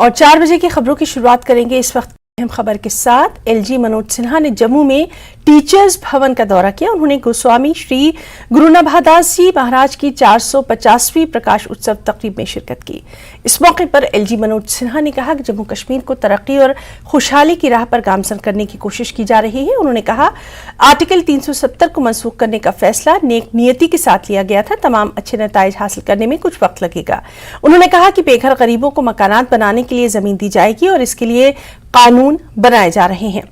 और 4 बजे की खबरों की शुरुआत करेंगे इस वक्त अहम खबर के साथ। एलजी मनोज सिन्हा ने जम्मू में टीचर्स भवन का दौरा किया। उन्होंने गोस्वामी श्री गुरु नाभादास जी महाराज की 450वीं प्रकाश उत्सव तकरीब में शिरकत की। इस मौके पर एलजी मनोज सिन्हा ने कहा कि जम्मू कश्मीर को तरक्की और खुशहाली की राह पर गामजन करने की कोशिश की जा रही है। उन्होंने कहा आर्टिकल 370 को मनसूख करने का फैसला नेक नियति के साथ लिया गया था। तमाम अच्छे नताइज हासिल करने में कुछ वक्त लगेगा। उन्होंने कहा कि बेघर गरीबों को मकानात बनाने के लिए जमीन दी जाएगी और इसके लिए कानून बनाए जा रहे हैं।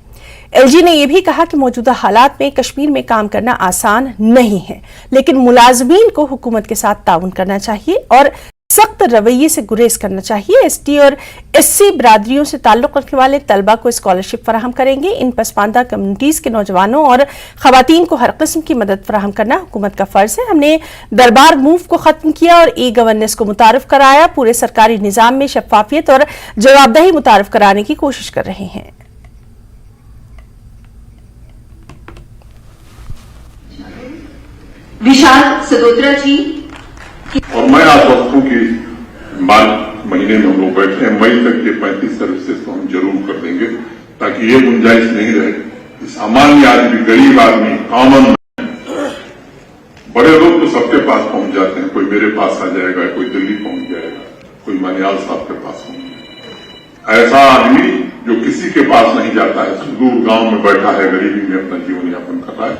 एलजी ने यह भी कहा कि मौजूदा हालात में कश्मीर में काम करना आसान नहीं है, लेकिन मुलाजमीन को हुकूमत के साथ ताउन करना चाहिए और सख्त रवैये से गुरेज करना चाहिए। एसटी और एससी बरादरियों से ताल्लुक रखने वाले तलबा को स्कॉलरशिप फराहम करेंगे। इन पसमानदा कम्युनिटीज के नौजवानों और खवातीन को हर किस्म की मदद फराहम करना हुकूमत का फर्ज है। हमने दरबार मूव को खत्म किया और ई गवर्नेंस को मुतारफ कराया। पूरे सरकारी निजाम में शफाफियत और जवाबदेही मुतारफ कराने की कोशिश कर रहे हैं। विशाल सदोत्रा जी। और मैं आश्वस्त हूं कि मार्च महीने में हम लोग बैठे हैं, मई तक के 35 सर्विसेज तो हम जरूर कर देंगे, ताकि ये गुंजाइश नहीं रहे कि सामान्य आदमी, गरीब आदमी, कॉमन बड़े लोग तो सबके पास पहुंच जाते हैं। कोई मेरे पास आ जाएगा, कोई दिल्ली पहुंच जाएगा, कोई मनियाल साहब के पास पहुंच जाएगा। ऐसा आदमी जो किसी के पास नहीं जाता है, सुदूर गांव में बैठा है, गरीबी में अपना जीवन यापन कर रहा है,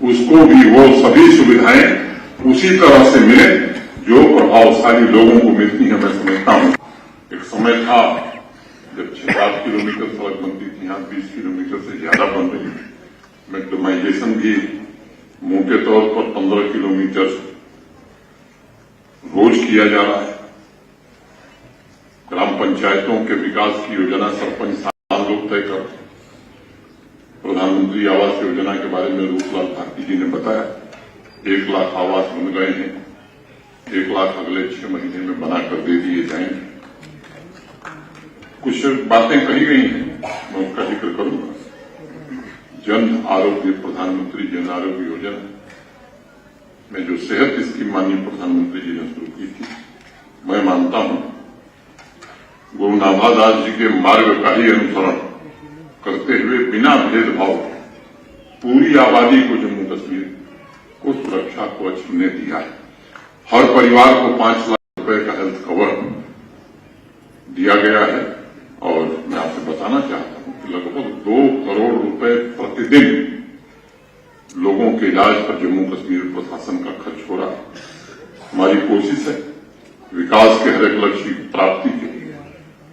उसको भी वो सभी सुविधाएं उसी तरह से मिले जो प्रभावशाली लोगों को मिलती है। मैं समझता हूं एक समय था जब 6-7 किलोमीटर सड़क बनती थी, यहां 20 किलोमीटर से ज्यादा बन रही है। मैक्डमाइजेशन भी मोटे तौर पर 15 किलोमीटर रोज किया जा रहा है। ग्राम पंचायतों के विकास की योजना सरपंच साल लोग तय करते हैं। प्रधानमंत्री आवास योजना के बारे में रूपलाल भारती जी ने बताया, 1 लाख आवास बन गए हैं, 1 लाख अगले 6 महीने में बनाकर दे दिए जाएंगे। कुछ बातें कही गई हैं, मैं उसका जिक्र करूंगा। जन आरोग्य, प्रधानमंत्री जन आरोग्य योजना में जो सेहत स्कीम माननीय प्रधानमंत्री जी ने शुरू की थी, मैं मानता हूं गुरु नाभादास जी के मार्ग का ही अनुसरण करते हुए बिना भेदभाव पूरी आबादी को जम्मू कश्मीर को सुरक्षा कवच ने दिया है। हर परिवार को 5 लाख रुपए का हेल्थ कवर दिया गया है और मैं आपसे बताना चाहता हूं कि लगभग 2 करोड़ रुपए प्रतिदिन लोगों के इलाज पर जम्मू कश्मीर प्रशासन का खर्च हो रहा है। हमारी कोशिश है विकास के हर एक लक्ष्य की प्राप्ति के लिए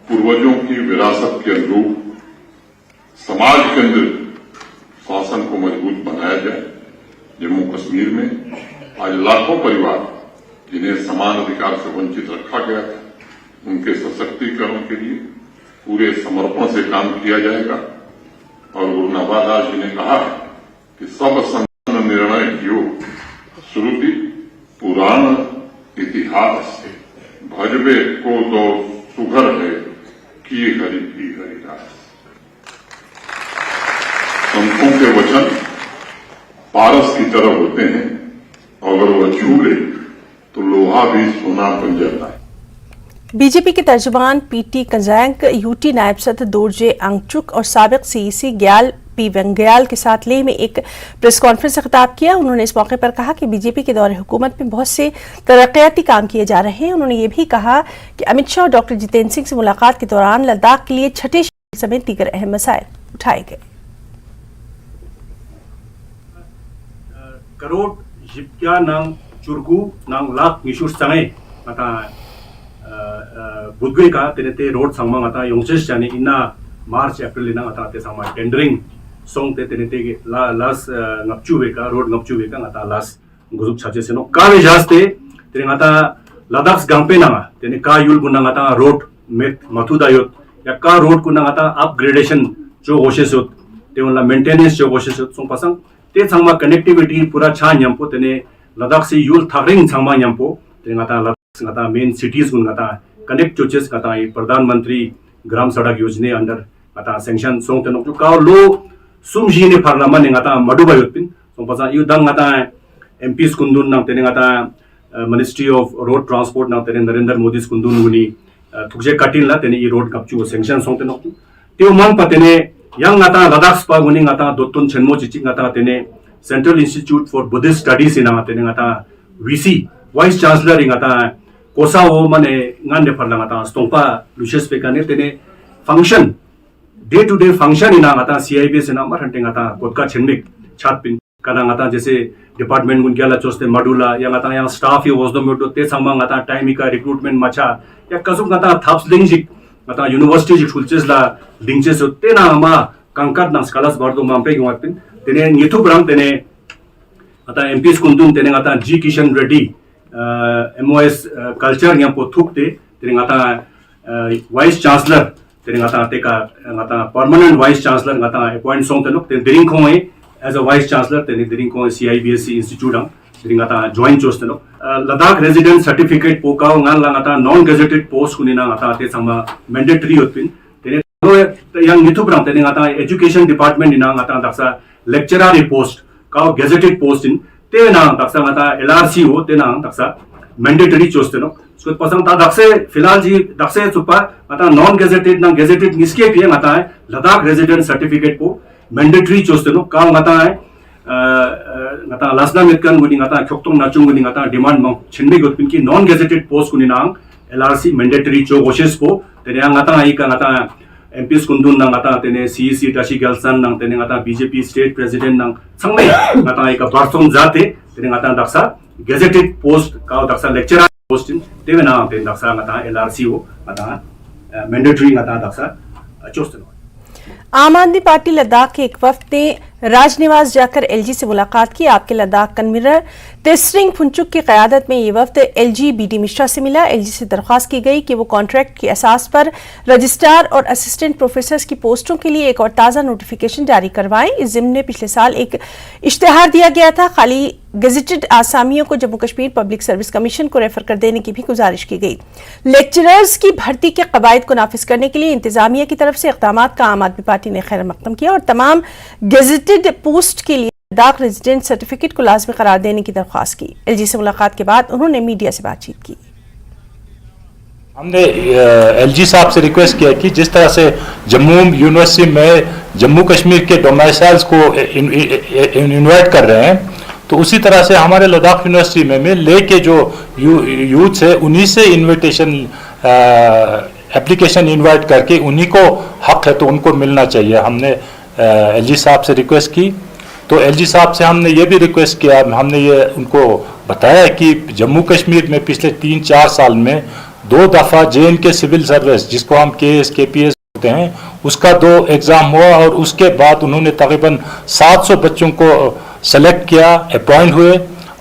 पूर्वजों की विरासत के अनुरूप समाज केंद्रित शासन को मजबूत बनाया जाए। जम्मू कश्मीर में आज लाखों परिवार जिन्हें समान अधिकार से वंचित रखा गया था, उनके सशक्तिकरण के लिए पूरे समर्पण से काम किया जाएगा। और गुरु नाभादास जी ने कहा कि सब संत निर्णय कियो श्रुति पुराण इतिहास भजबे को तो सुघर है की हरिदास। संतों के वचन पारस की तरह होते हैं, अगर वह छू ले तो लोहा भी सोना बन जाता है। बीजेपी के तर्जुमान पीटी कंजांग, यूटी नायब सदर दोरजे अंगचुक और साबिक सीईसी ग्याल पी वेंगयाल के साथ लेह में एक प्रेस कॉन्फ्रेंस से खिताब किया। उन्होंने इस मौके पर कहा कि बीजेपी के दौरे हुकूमत में बहुत से तरक्याती काम किए जा रहे हैं। उन्होंने ये भी कहा कि अमित शाह और डॉक्टर जितेंद्र सिंह से मुलाकात के दौरान लद्दाख के लिए छठे समेत दीगर अहम मसाइल उठाए गए। करोड़ जिप्या नांग चुरगु नांग लाख मिशुर संगे आता बुधगुई का तेने रोड संगमा आता योंगसेस जाने इन्ना मार्च अप्रैल ना आता ते संगमा टेंडरिंग सोंग ते तेने लास ngapchuwe ka road ngapchuwe ka ngata las guzuk chache seno ka be jaste तेने ngata ladakh gampe na तेने का युल गुना ngata road met mathudayot या का रोड कुना ngata अपग्रेडेशन जो होशेसोत ते उनला मेंटेनेंस जो होशेसोत सोंग पासंग ते संगमा कनेक्टिविटी पूरा छा न्यमपो तेने लद्दाख से युल थारिंग संगमा न्यमपो तेने ngata Ladakh ngata main cities गुन ngata कनेक्ट चोचेस ngata प्रधानमंत्री ग्राम सड़क योजना अंडर ngata सैंक्शन सोंग तेनो जो का लो सुमजी ने पार्लियामेंट ngata मडुबा योतपिन सोंग पासा यु दंग ngata एमपीस कुंदुन नंग तेने ngata ministry of road transport नंग तेने नरेंद्र मोदी कुंदुन गुनी thukje katin la tene I road kapchu sanction song teno teo mang pa tene yang ngata Ladakh spa guni ngata dotton chenmo chichi ngata tene Central Institute for Buddhist Studies ina tene ngata VC Vice Chancellor ngata kosa o mane ngande parla ngata stongpa Lucius Pekane tene function day to day function ina ngata CIBS ina mar hante ngata kodka chenmik chatpin kana ngata जैसे department गुन गेला चोस्ते मडुला या ngata yang staff yo wasdom yo te sangma ngata time ka recruitment macha ya kasuk ngata thaps lingjik ngata university ji fulches la lingches te na ma kangkat nang skalas bardo mampe gwatin tene nithu bram tene ngata MPs kundun tene ngata G Kishan Reddy MOS culture yang pothuk te tene ngata vice chancellor tene ngata te ka ngata permanent vice chancellor ngata appoint song tenok te diring khoi as a vice chancellor tene diring khoi CIBSE institute ang diring ngata join chos tenok Ladakh resident certificate pokaw ngan la ngata non gazetted post kunina ngata te sama mandatory hotpin tene yang nithu bram tene ngata education department ina ngata daksa lecturer post ka gazetted post in te na daksa ngata LRC ho te na daksa mandatory chos tenok so pasang ta dakse filal ji dakse chupa ngata non gazetted na gazetted niske pie ngata Ladakh resident certificate po mandatory chos tenok ka ngata ngata lasna metkan guni ngata khoktong nachung guni ngata demand mong chinne gotpin ki non gazetted post kuni nang LRC mandatory cho goshes po tene ngata ai ka ngata MPs kundun nang ngata tene CEC Tashi Galsan nang tene ngata BJP state president nang sangmai ngata ai ka barson jate tene ngata daksa gazetted post ka daksa lecturer post in tene na tene daksa ngata LRC ho ngata mandatory ngata daksa chos tenok आम आदमी party Ladakh के एक वफ्द ने राजनिवास जाकर LG से मुलाकात की। आपके लद्दाख कन्वीनर तेसरिंग फुनचुक की क़यादत में ये वफ्द एलजी बीडी मिश्रा से मिला। एलजी से दरख्वास्त की गई कि वो कॉन्ट्रैक्ट की असास पर रजिस्ट्रार और असिस्टेंट प्रोफेसर्स की पोस्टों के लिए एक और ताज़ा नोटिफिकेशन जारी करवाएं। इस ज़िम्न में पिछले साल एक इश्तिहार दिया गया था। खाली गेजेटेड आसामियों को Jammu Kashmir public service commission को रेफर कर देने की भी गुजारिश की गई। लेक्चरर्स की भर्ती के कवायद को नाफिज करने के लिए इंतजामिया की तरफ से इक़दाम का आम आदमी पार्टी ने खैर मकदम किया और तमाम गेजेटेड पोस्ट के लिए लद्दाख रेजिडेंट सर्टिफिकेट को लाजमी करार देने की दरख्वास्त की। एलजी से मुलाकात के बाद उन्होंने मीडिया से बातचीत की। हमने एलजी साहब से रिक्वेस्ट किया कि जिस तरह से जम्मू यूनिवर्सिटी में जम्मू कश्मीर के डोमिसाइल्स को इनवाइट कर रहे हैं, तो उसी तरह से हमारे लद्दाख यूनिवर्सिटी में लेके जो यूथ है उन्हीं से इनविटेशन एप्लीकेशन इनवाइट करके उन्हीं को हक है तो उनको मिलना चाहिए। हमने एलजी साहब से रिक्वेस्ट की, तो एलजी साहब से हमने ये भी रिक्वेस्ट किया, हमने ये उनको बताया कि जम्मू कश्मीर में पिछले 3-4 साल में 2 दफ़ा JNK सिविल सर्विस जिसको हम KS KPS होते हैं उसका 2 एग्ज़ाम हुआ और उसके बाद उन्होंने तकरीबन 700 बच्चों को सेलेक्ट किया, अपॉइंट हुए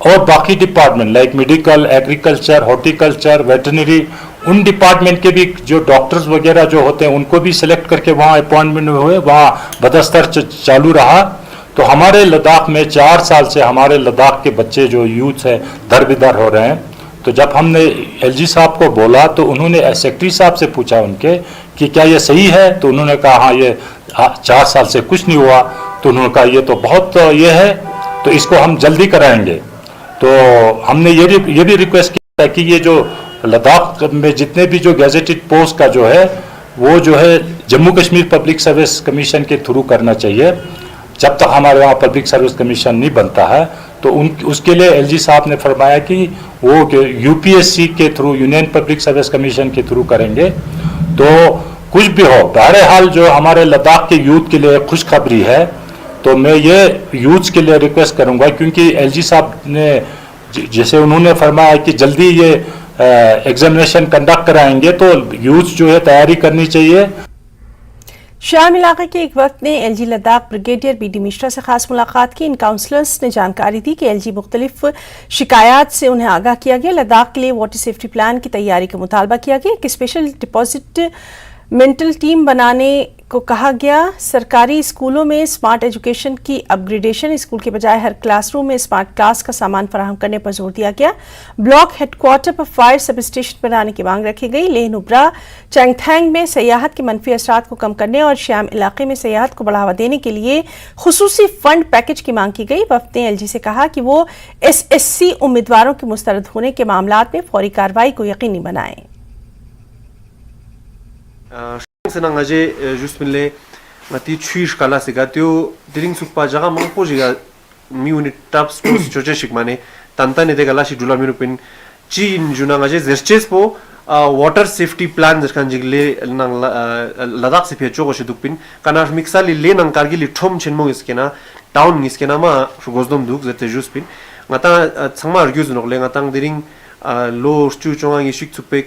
और बाकी department like medical, agriculture, horticulture, veterinary उन डिपार्टमेंट के भी जो डॉक्टर्स वगैरह जो होते हैं उनको भी सिलेक्ट करके वहाँ अपॉइंटमेंट हुए, वहाँ बदस्तर चालू रहा। तो हमारे लद्दाख में 4 साल से हमारे लद्दाख के बच्चे जो यूथ है दर बिदर हो रहे हैं। तो जब हमने एलजी साहब को बोला तो उन्होंने सेक्रेटरी साहब से पूछा उनके कि क्या ये सही है, तो उन्होंने कहा हाँ ये 4 साल से कुछ नहीं हुआ। तो उन्होंने कहा ये तो बहुत ये है, तो इसको हम जल्दी कराएंगे। तो हमने ये भी रिक्वेस्ट किया कि ये जो लद्दाख में जितने भी जो गैजेटेड पोस्ट का जो है वो जो है Jammu Kashmir public service commission के थ्रू करना चाहिए। जब तक हमारे वहाँ पब्लिक सर्विस कमीशन नहीं बनता है तो उसके लिए एलजी साहब ने फरमाया कि वो यूपीएससी के through, union public service commission के थ्रू करेंगे। तो कुछ भी हो, बहरहाल जो हमारे लद्दाख के यूथ के लिए खुशखबरी है। तो मैं ये यूथ के लिए रिक्वेस्ट करूँगा क्योंकि एलजी साहब ने जैसे उन्होंने फरमाया कि जल्दी ये एग्जामिनेशन कंडक्ट कराएंगे, तो यूथ जो है तैयारी करनी चाहिए। शाम इलाके के एक वक्त ने LG Ladakh brigadier BD Mishra से खास मुलाकात की। इन काउंसलर्स ने जानकारी दी कि एलजी मुख्तलिफ शिकायत से उन्हें आगाह किया गया। लद्दाख के लिए वाटर सेफ्टी प्लान की तैयारी का मुतालबा किया गया। एक स्पेशल डिपॉजिट मेंटल टीम बनाने को कहा गया। सरकारी स्कूलों में स्मार्ट एजुकेशन की अपग्रेडेशन, स्कूल के बजाय हर क्लासरूम में स्मार्ट क्लास का सामान फराहम करने पर जोर दिया गया। ब्लॉक हेडक्वार्टर पर फायर सब स्टेशन बनाने की मांग रखी गई। लेह नुब्रा चैंगथैंग में सयाहत के मनफी असरात को कम करने और श्याम इलाके में सयाहत को बढ़ावा देने के लिए खुसूसी फंड पैकेज की मांग की गई। वफ्द ने एलजी से कहा कि वो SSC उम्मीदवारों के मुस्तरद होने के मामलात में फौरी कार्रवाई को यकीनी बनाएं। senang aje just minle ngati chuish kala siga tyo diring sukpa jaga mangpo jiga mi unit top sports choche shikmane tanta ne de gala shi dula mi rupin chi juna ngaje zerches po water safety plan jaskan jigle nang ladakh se phe chogo shidupin kana mixali le nang kargili thom chenmo iskena town iskena ma gozdom duk zete juspin ngata changma argyus nok le ngatang diring lo chu chonga gi shik chupek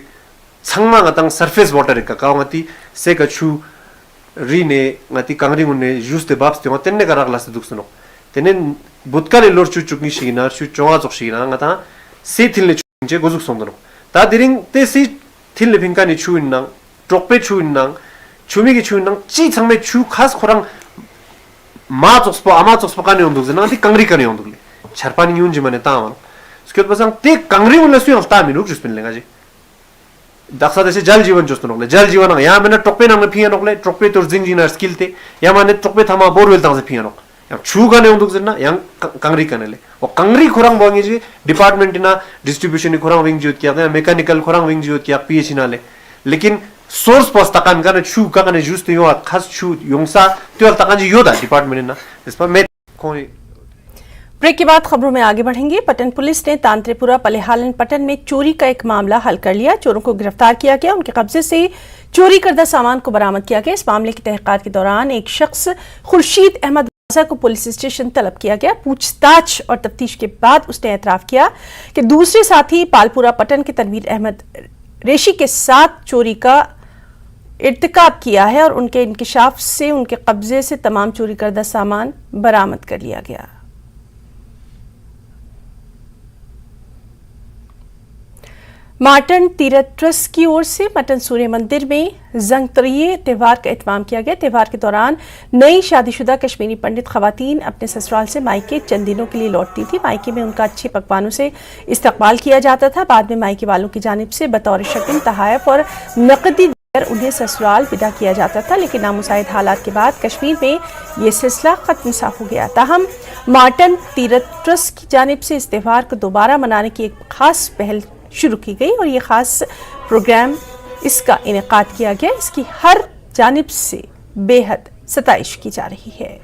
changma ngatang surface water ka ka ngati se ka chu rine ngati kangri unne just de babs te tenne karak las duk suno tenen butkale lor chu chukni shina chu chonga chok shina ngata se thilne je gozuk sondro ta diring te si thilne phingkani chuin nang trokpe chuin nang chumi gi chuin nang chi changme chu khas khorang ma chokspo ama chokspo kani onduk jena ti kangri kani onduk le charpani yun ji mane ta man उसके बाद ते कंगरी मुल्ला सुई हफ्ता मिनुक जुस pin लेगा जी दक्षा जैसे जल जीवन जोस्त नोकले जल जीवन यहाँ मैंने टोपे नाम पिया नोकले टोपे तो जिंग जीना स्किल थे यहाँ मैंने टोपे थमा बोरवेल तंग से पिया नोक यहाँ छू गाने उन्दुक जना यहाँ कंगरी करने ले और कंगरी खुरांग बोंगे जी डिपार्टमेंट ना डिस्ट्रीब्यूशन खुरांग विंग जीवत किया मैकेनिकल खुरांग विंग जीवत किया पीएच ना ले लेकिन सोर्स पोस्ट तकान का छू का ने जूस तो यो खास छू योंगसा तो तकान जी योदा डिपार्टमेंट ना इस पर मैं कोई ब्रेक के बाद खबरों में आगे बढ़ेंगे। पटन पुलिस ने तांत्रिपुरा पलेहालन पटन में चोरी का एक मामला हल कर लिया। चोरों को गिरफ्तार किया गया, उनके कब्जे से चोरी करदा सामान को बरामद किया गया। इस मामले की तहकीकात के दौरान एक शख्स खुर्शीद अहमद को पुलिस स्टेशन तलब किया गया। पूछताछ और तफ्तीश के बाद उसने एतराफ किया कि दूसरे साथी पालपुरा पटन के तनवीर अहमद रेशी के साथ चोरी का इर्तिकाब किया है और उनके इंकिशाफ से उनके कब्जे से तमाम चोरी करदा सामान बरामद कर लिया गया। मार्टन तीरथ ट्रस्ट की ओर से मटन सूर्य मंदिर में जंगतरिये त्यौहार का इत्माम किया गया। त्यौहार के दौरान नई शादीशुदा कश्मीरी पंडित खवातीन अपने ससुराल से मायके चंद दिनों के लिए लौटती थी। मायके में उनका अच्छे पकवानों से इस्तकबाल किया जाता था। बाद में मायके वालों की जानिब से बतौर शगन तहायफ और नकदी देकर उन्हें ससुराल विदा किया जाता था, लेकिन नामुसाइद हालात के बाद कश्मीर में ये सिलसिला खत्म सा हो गया। ताहम मार्टन तीरथ ट्रस्ट की जानिब से इस त्यौहार को दोबारा मनाने की एक खास पहल शुरू की गई और ये खास प्रोग्राम इसका इनेकाद किया गया। इसकी हर जानिब से बेहद सताइश की जा रही है।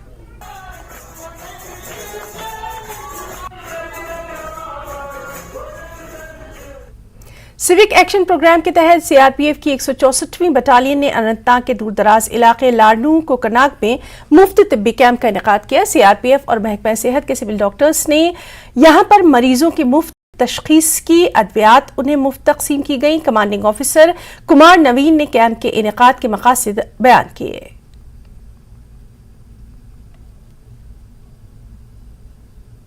सिविक एक्शन प्रोग्राम के तहत सीआरपीएफ की 164वीं बटालियन ने अनंतनाग के दूरदराज इलाके लाडनू कोकनाग में मुफ्त तिब्बी कैंप का इनेकाद किया। सीआरपीएफ और महकमा सेहत के सिविल डॉक्टर्स ने यहां पर मरीजों की मुफ्त तशखीस की अद्वियात उन्हें मुफ्त तकसीम की गई। कमांडिंग ऑफिसर कुमार नवीन ने कैंप के इनेकाद के मकासद बयान किए।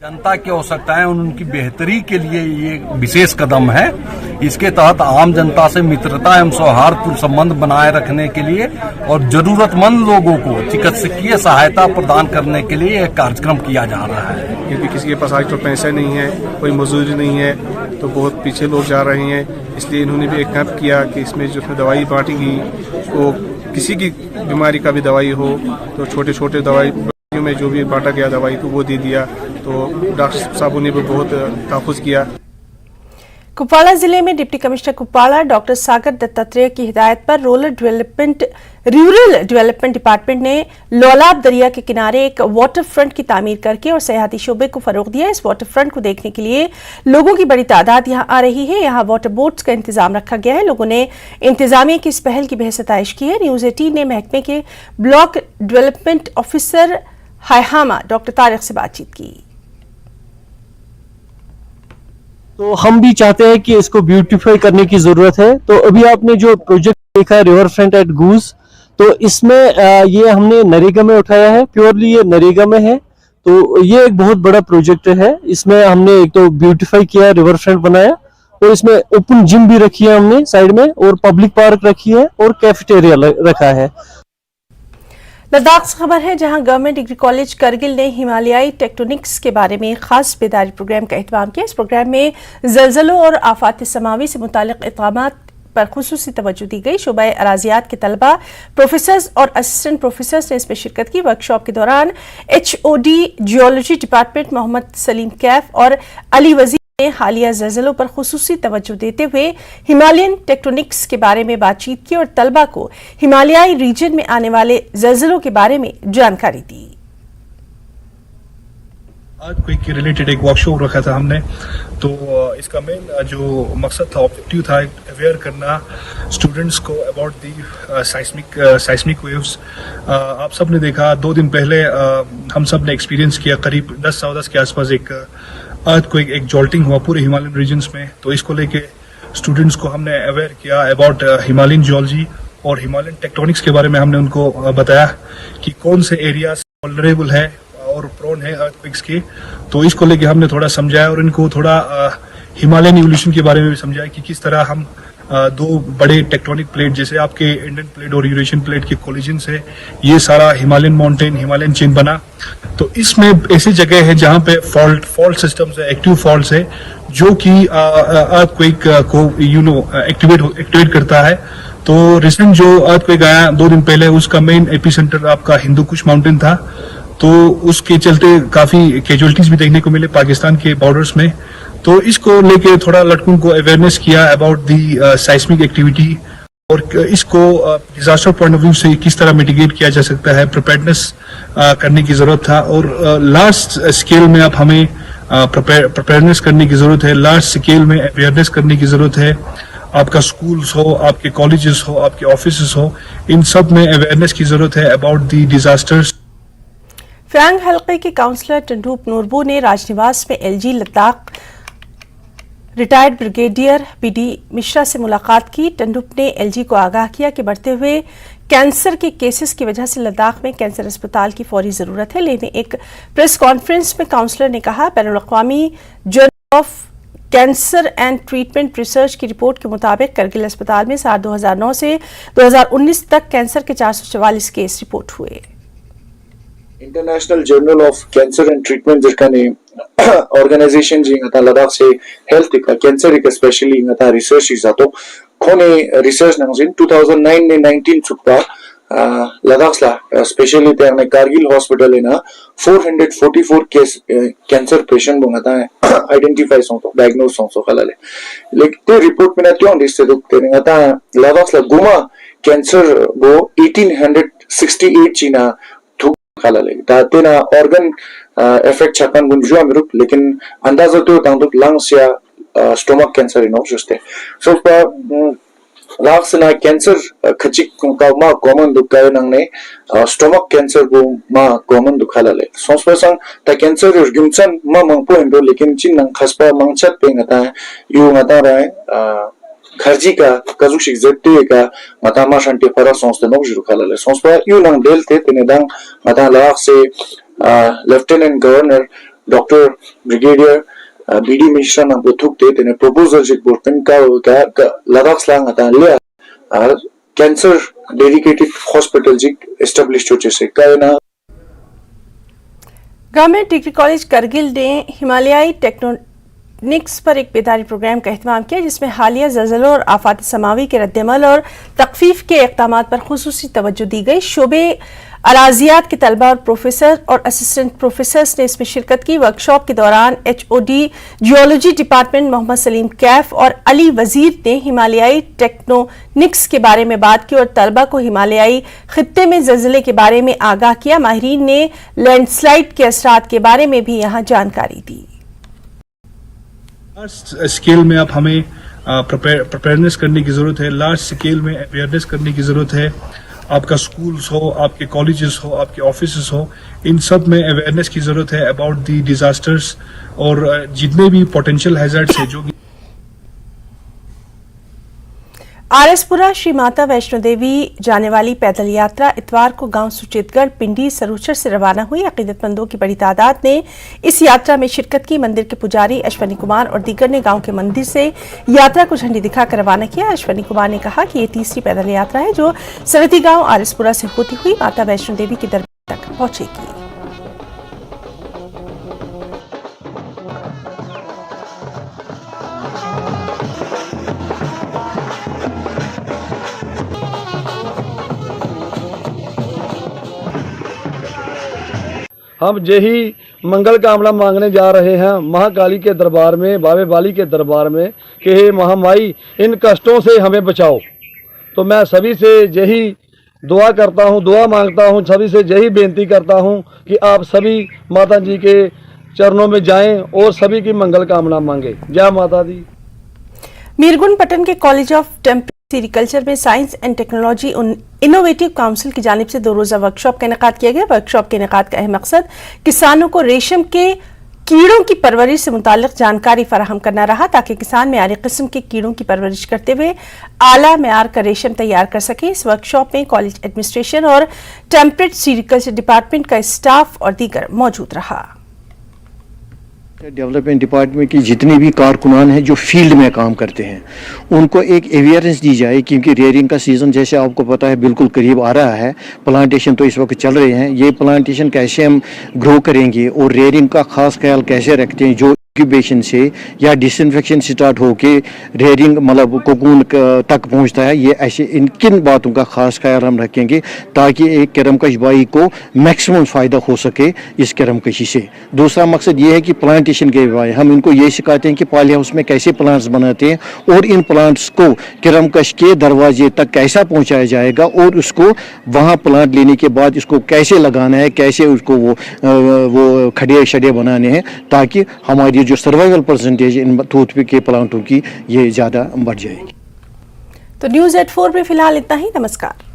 जनता की आवश्यकताएं उनकी बेहतरी के लिए ये विशेष कदम है। इसके तहत आम जनता से मित्रता एवं सौहार्दपूर्ण संबंध बनाए रखने के लिए और जरूरतमंद लोगों को चिकित्सकीय सहायता प्रदान करने के लिए एक कार्यक्रम किया जा रहा है। क्योंकि किसी के पास आज तो पैसे नहीं है, कोई मजदूरी नहीं है, तो बहुत पीछे लोग जा रहे हैं। इसलिए इन्होंने भी एक कैंप किया कि इसमें जो दवाई बांटेगी, वो किसी की बीमारी का भी दवाई हो तो छोटे छोटे दवाई में जो भी बांटा गया दवाई तो वो दे दिया। तो डॉक्टर साहब ने भी बहुत तहफ़्फ़ुज़ किया। कुपवाड़ा जिले में डिप्टी कमिश्नर कुपवाड़ा डॉक्टर सागर दत्तात्रेय की हिदायत पर रूरल डेवलपमेंट डिपार्टमेंट ने लौलाब दरिया के किनारे एक वाटर फ्रंट की तामीर करके और सयाहती शोबे को फरोग दिया। इस वाटर फ्रंट को देखने के लिए लोगों की बड़ी तादाद यहां आ रही है। यहां वाटर बोट्स का इंतजाम रखा गया है। लोगों ने इंतजामिया की इस पहल की बेहद सताइश की है। न्यूज़ 18 ने महकमे के ब्लॉक डेवलपमेंट ऑफिसर हायहामा डॉक्टर तारिक से बातचीत की। तो हम भी चाहते हैं कि इसको ब्यूटीफाई करने की जरूरत है। तो अभी आपने जो प्रोजेक्ट देखा है रिवर फ्रंट एट गूस, तो इसमें ये हमने नरेगा में उठाया है, प्योरली ये नरेगा में है। तो ये एक बहुत बड़ा प्रोजेक्ट है। इसमें हमने एक तो ब्यूटीफाई किया, रिवर फ्रंट बनाया और इसमें ओपन जिम भी रखी है हमने साइड में, और पब्लिक पार्क रखी है और कैफेटेरिया रखा है। लद्दाख से खबर है, जहां गवर्नमेंट डिग्री कॉलेज करगिल ने हिमालयाई टेक्टोनिक्स के बारे में खास बेदारी प्रोग्राम का एहतमाम किया। इस प्रोग्राम में ज़लज़लों और आफात समावी से मुतालिक इक़दामात पर खुसूसी तवज्जो दी गई। शोबा अराजियात के तलबा, प्रोफेसर्स और असिस्टेंट प्रोफेसर्स ने इसमें शिरकत की। वर्कशॉप के दौरान HOD geology department Mohammad Salim Kaif और अली वजीर हालिया ज़लज़लों पर खुसूसी तवज्जो देते हुए हिमालयन टेक्टोनिक्स के बारे में बातचीत की और तलबा को हिमालयाई रीजन में आने वाले ज़लज़लों के बारे में जानकारी दी। आज कोई के रिलेटेड एक वर्कशॉप रखा था हमने, तो इसका मेन जो मकसद था, ऑब्जेक्टिव था, अवेयर करना स्टूडेंट्स को अबाउट दी साइस्मिक वेव्स। आप सब ने देखा 2 दिन पहले हम सब ने एक्सपीरियंस किया, करीब 10 के आसपास एक अर्थक्वेक, एक जॉल्टिंग हुआ पूरे हिमालयन रीजन्स में। तो इसको लेके स्टूडेंट्स को हमने अवेयर किया अबाउट हिमालयन जियोलॉजी और हिमालयन टेक्टोनिक्स के बारे में। हमने उनको बताया कि कौन से एरियाज वल्नरेबल है और प्रोन है अर्थक्वेक्स के। तो इसको लेके हमने थोड़ा समझाया और इनको थोड़ा हिमालयन इवोल्यूशन के बारे में भी समझाया कि किस तरह हम 2 बड़े टेक्टोनिक प्लेट, जैसे आपके इंडियन प्लेट और यूरेशियन प्लेट के कोलिजन से ये सारा हिमालयन माउंटेन, हिमालयन चेन बना। तो इसमें ऐसी जगह है जहाँ पे फॉल्ट सिस्टम्स है, एक्टिव फॉल्ट्स है, जो कि अर्थक्वेक को एक्टिवेट करता है। तो रिसेंट जो अर्थक्वेक आया 2 दिन पहले, उसका मेन एपिसेंटर आपका हिंदू कुश माउंटेन था। तो उसके चलते काफी कैजुअलिटीज भी देखने को मिले पाकिस्तान के बॉर्डर्स में। तो इसको लेके थोड़ा लड़कों को अवेयरनेस किया अबाउट दी साइस्मिक एक्टिविटी और इसको डिजास्टर पॉइंट ऑफ व्यू से किस तरह मिटिगेट किया जा सकता है, प्रिपेयर्डनेस करने की जरूरत था। और लार्ज स्केल में अब हमें प्रिपेयरनेस करने की जरूरत है, लार्ज स्केल में अवेयरनेस करने की जरूरत है। आपका स्कूल्स हो, आपके कॉलेजेस हो, आपके ऑफिसेस हो, इन सब में अवेयरनेस की जरूरत है अबाउट दी डिजास्टर्स। फ्रैंक हल्के के काउंसलर टंडूप नूरबू ने राजनिवास में LG Ladakh retired brigadier BD Mishra से मुलाकात की। टंडूप ने एलजी को आगाह किया कि बढ़ते हुए कैंसर के केसेस की वजह से लद्दाख में कैंसर अस्पताल की फौरी जरूरत है। लेकिन एक प्रेस कॉन्फ्रेंस में काउंसलर ने कहा, बैनुल-अक़वामी journal of cancer and treatment research की रिपोर्ट के मुताबिक करगिल अस्पताल में साल 2009 से 2019 तक कैंसर के 444 केस रिपोर्ट हुए। International journal of cancer and treatment जरकाने ऑर्गेनाइजेशन जी ngata लद्दाख से हेल्थ का कैंसर का स्पेशली ngata रिसर्च जातो खोने रिसर्च नंजिन 2009 ने 19 सुपा लद्दाख ला स्पेशली ते कारगिल हॉस्पिटल ना 444 case cancer patient ngata identify सो तो डायग्नोस सो खलाले लेकिन रिपोर्ट में ना क्यों दिसते तो ngata लद्दाख ला गुमा कैंसर वो 1868 चीना खालाले दातेना ऑर्गन इफेक्ट छकन गुंजुआ मिरुप, लेकिन अंदाजा तो तांदुक लंग्स या स्टोमक कैंसर नो जस्ते सो पर लाक्स ना कैंसर खचिक का मा कॉमन दुखाय नंगने स्टोमक कैंसर को मा कॉमन दुखालाले सोसपसंग ता कैंसर युगुमसन मा मंगपो हिंदो, लेकिन चिन नंग खसपा मंगछत पे ngata यु ngata राय खर्जी का कजुशिक जेते का मता मा शांति फरा संस्था नो जुरु खालाले संस्था यु नंग डेलते तेनेदांग मता लाख से lieutenant governor doctor brigadier BD Mishra ना बुथुकते तेने प्रपोजल जिक बोर्तन का लद्दाख स्लांग आता ले कैंसर डेडिकेटेड हॉस्पिटल जिक एस्टैब्लिश हो जैसे कायना। गवर्नमेंट डिग्री कॉलेज करगिल ने हिमालयाई टेक्टोनिक्स पर एक बेदारी प्रोग्राम का एहतमाम किया, जिसमें हालिया ज़लज़लों और आफात समावी के रद्दअमल और तख्फीफ के इक़दामात पर खुसूसी तवज्जो दी गई। शोबे अराजियात के तलबा और प्रोफेसर और असिस्टेंट प्रोफेसर्स ने इसमें शिरकत की। वर्कशॉप के दौरान HOD geology department Mohammad Salim Kaif और अली वजीर ने हिमालयाई टेक्टोनिक्स के बारे में बात की और तलबा को हिमालयाई खित्ते में ज़लज़ले के बारे में आगाह किया। माहिरीन ने लैंडस्लाइड के असरात के बारे में भी यहाँ जानकारी दी। लार्ज स्केल में अब हमें प्रिपेयरनेस करने की जरूरत है, लार्ज स्केल में अवेयरनेस करने की जरूरत है। आपका स्कूल्स हो, आपके कॉलेजेस हो, आपके ऑफिसेस हो, इन सब में अवेयरनेस की जरूरत है अबाउट दी डिजास्टर्स और जितने भी पोटेंशियल हैजर्ड्स है जो आरएसपुरा श्री माता वैष्णो देवी जाने वाली पैदल यात्रा इतवार को गांव सुचेतगढ़ पिंडी सरूचर से रवाना हुई। अकीदतमंदों की बड़ी तादाद ने इस यात्रा में शिरकत की। मंदिर के पुजारी अश्वनी कुमार और दीगर ने गांव के मंदिर से यात्रा को झंडी दिखाकर रवाना किया। अश्वनी कुमार ने कहा कि ये तीसरी पैदल यात्रा है जो सरहदी गांव आरएसपुरा से होती हुई माता वैष्णो देवी के दरबार तक पहुंचेगी। हम यही मंगल कामना मांगने जा रहे हैं महाकाली के दरबार में, बाबे बाली के दरबार में कि हे महामाई इन कष्टों से हमें बचाओ। तो मैं सभी से यही दुआ करता हूँ, दुआ मांगता हूँ, सभी से यही बेनती करता हूँ कि आप सभी माता जी के चरणों में जाएं और सभी की मंगल कामना मांगे। जय माता दी। मीरगुन पटन के कॉलेज ऑफ टेम्परेरी सेरिकल्चर में science and technology innovative council की जानिब से 2 रोजा वर्कशॉप का इनेकाद किया गया। वर्कशॉप के इनेकाद का अहम मकसद किसानों को रेशम के कीड़ों की परवरिश से मुताल्लिक जानकारी फराहम करना रहा, ताकि किसान मेयारी किस्म के कीड़ों की परवरिश करते हुए आला मेयार का रेशम तैयार कर सके। इस वर्कशॉप में कॉलेज एडमिनिस्ट्रेशन और टेम्परेरी सेरिकल्चर डिपार्टमेंट का स्टाफ और दीगर मौजूद रहा। डेवलपमेंट डिपार्टमेंट की जितनी भी कारकुनान हैं जो फील्ड में काम करते हैं उनको एक अवेयरनेस दी जाए, क्योंकि रेयरिंग का सीज़न जैसे आपको पता है बिल्कुल करीब आ रहा है। प्लांटेशन तो इस वक्त चल रहे हैं, ये प्लांटेशन कैसे हम ग्रो करेंगे और रेयरिंग का खास ख्याल कैसे रखते हैं, जो इंक्यूबेशन से या डिसइंफेक्शन स्टार्ट होके रेयरिंग मतलब कोकून तक पहुंचता है, ये ऐसे इन किन बातों का खास ख्याल हम रखेंगे ताकि एक करमकश बाई को मैक्सिमम फ़ायदा हो सके इस करमकशी से। दूसरा मकसद ये है कि प्लांटेशन के बारे हम इनको ये सिखाते हैं कि पॉली हाउस में कैसे प्लांट्स बनाते हैं और इन प्लांट्स को करमकश के दरवाजे तक कैसा पहुँचाया जाएगा और उसको वहाँ प्लांट लेने के बाद इसको कैसे लगाना है, कैसे उसको वो खड़े शड़े बनाने हैं ताकि हमारी जो सर्वाइवल परसेंटेज इन टूथपिक के प्लांटों की ये ज़्यादा बढ़ जाएगी। तो न्यूज़ 84 में फिलहाल इतना ही। नमस्कार।